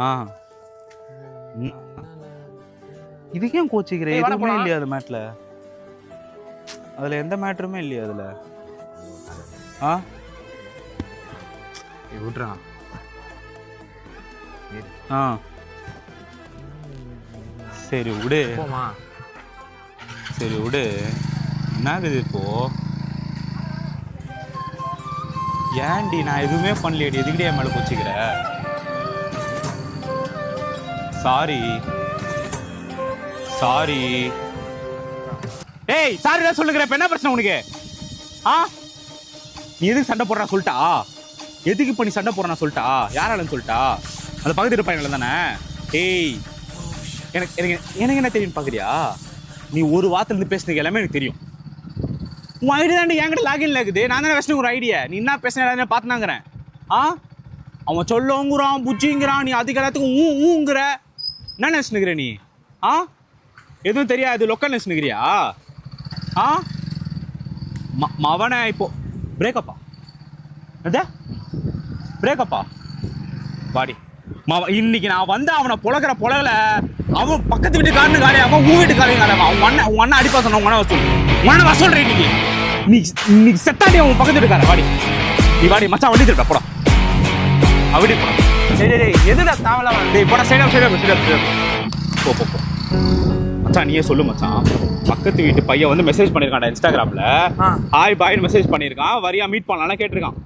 ஆ இதுக்கு ஏன் கோச்சிக்கிற? எதுவுமே இல்லையா அது மேட்ல? அதுல எந்த மேட்டருமே இல்லையா அதுல? ஆ விட்றான். ஆ சரி விடு. போமா. சரி விடு. என்னது இப்போ? ஏன்டி நான் எதுவுமே பண்ணலையடி, எதுக்கிட்டே என் மேல கோச்சிக்கிற? Sorry sorry. ஏய் சாரி தான் சொல்லுகிற. இப்ப என்ன பிரச்சனை உனக்கு? ஆ நீ எதுக்கு சண்டை போடுறா சொல்லிட்டா? எதுக்கு இப்ப நீ சண்டை போடுறா சொல்லிட்டா? யாராலன்னு சொல்லிட்டா? அந்த பக்கத்து இருப்பாங்கள தானே? ஏய் எனக்கு எனக்கு எனக்கு என்ன தெரியும் பாக்குறியா? நீ ஒரு வாரத்துல இருந்து பேசுனது எல்லாமே எனக்கு தெரியும். உன் ஐடியா தான் என்கிட்ட லாகின்ல இருக்குது. நான் தானே வச்சுட்டு ஒரு ஐடியா. நீ என்ன பேசுன பார்த்துனாங்கிறேன். ஆ அவன் சொல்லோங்கிறான், புச்சிங்கிறான், நீ அதுக்கு எல்லாத்துக்கும் ஊங்குற. என்ன நினைச்சுனுக்கிற நீ? ஆ எதுவும் தெரியாது லொக்கல் நினைச்சுனுக்கிறியா? ஆ மவனை இப்போ பிரேக்கப்பா? அத பிரேக்கப்பா? வாடி இன்னைக்கு நான் வந்து அவனை புலகல அவன் பக்கத்து வீட்டுக்காரனு காலி, அவன் ஊ வீட்டுக்காரையும் காலி. உன் அண்ணன் அடிப்பா சொன்ன உன வசூல் உன வசூல் இன்னைக்கு நீ செத்தாடி அவன் பக்கத்து வீட்டுக்கார. வாடி நீ வாடி மச்சான் வண்டி திருப்பா போடா. அப்படி போடா. எதுடா தாவலாம்? டேய் போடா. சைடா போ மச்சான். நீயே சொல்லு மச்சான். பக்கத்து வீட்டு பையன் வந்து மெசேஜ் பண்ணிருக்கான்டா இன்ஸ்டாகிராம்ல. ஹாய் பாய்னு மெசேஜ் பண்ணிருக்கான். வரியா மீட் பண்ணலாம் கேட்டிருக்கான்.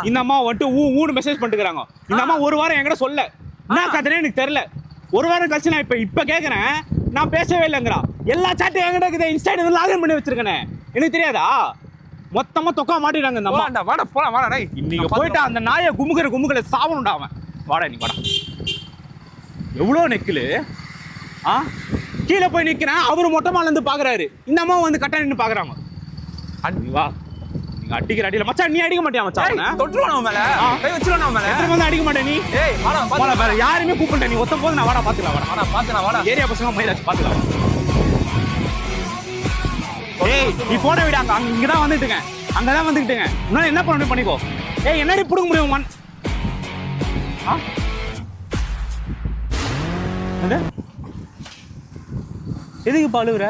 இந்த அம்மா வந்துட்டு ஊன்னு மெசேஜ் பண்ணிட்டுறாங்க. இந்த அம்மா ஒரு வாரம் என்கிட்ட சொல்ல என்ன கதைனே எனக்கு தெரியல. ஒரு வாரம் கழிச்சு நான் இப்ப கேட்கறேன். நான் பேசவே இல்லைங்கிறா. எல்லா சாட்டும் என்கிட்ட இருக்குது. இன்ஸ்டாகிராம் லாகின் பண்ணி வச்சிருக்கேன். எனக்கு தெரியாதா? மொத்தமா தொக்கா மாட்டிடுறாங்க இந்த அம்மா. வாடா போலாம் வாடா. டேய் இன்னைக்கு போயிட்டு அந்த நாயை குமுகல சாவணும்டா அவன். வாடா நீ வாடா. எவ்வளோ நெக்கிலு. ஆ கீழே போய் நிற்கிறேன். அவரு மொட்டை மால இருந்து பாக்குறாரு. இந்த அம்மா வந்து கட்ட நின்று பாக்குறாங்க. நீ வா. நீங்க அடிக்கிற அடியில மச்சான் நீ அடிக்க மாட்டியா மச்சான்? தொட்டுருவான் அவன் மேல. கை வச்சிருவான் அவன் மேல. எத்தனை வந்து அடிக்க மாட்டே நீ? ஏய் வாடா வேற யாருமே கூப்பிடல. நீ ஒத்த போது நான் வாடா பாத்துக்கலாம். வாடா பாத்துனா வாடா. ஏரியா பசங்க மயிலாச்சு பாத்துக்கலாம். ஏய் நீ போன விட அங்க இங்கதான் வந்துட்டுங்க. அங்கதான் வந்துட்டுங்க. உன்னால என்ன பண்ண பண்ணிக்கோ. ஏய் என்னடி புடுங்க முடியும் மன்? ஆ எதுக்கு பாலுற?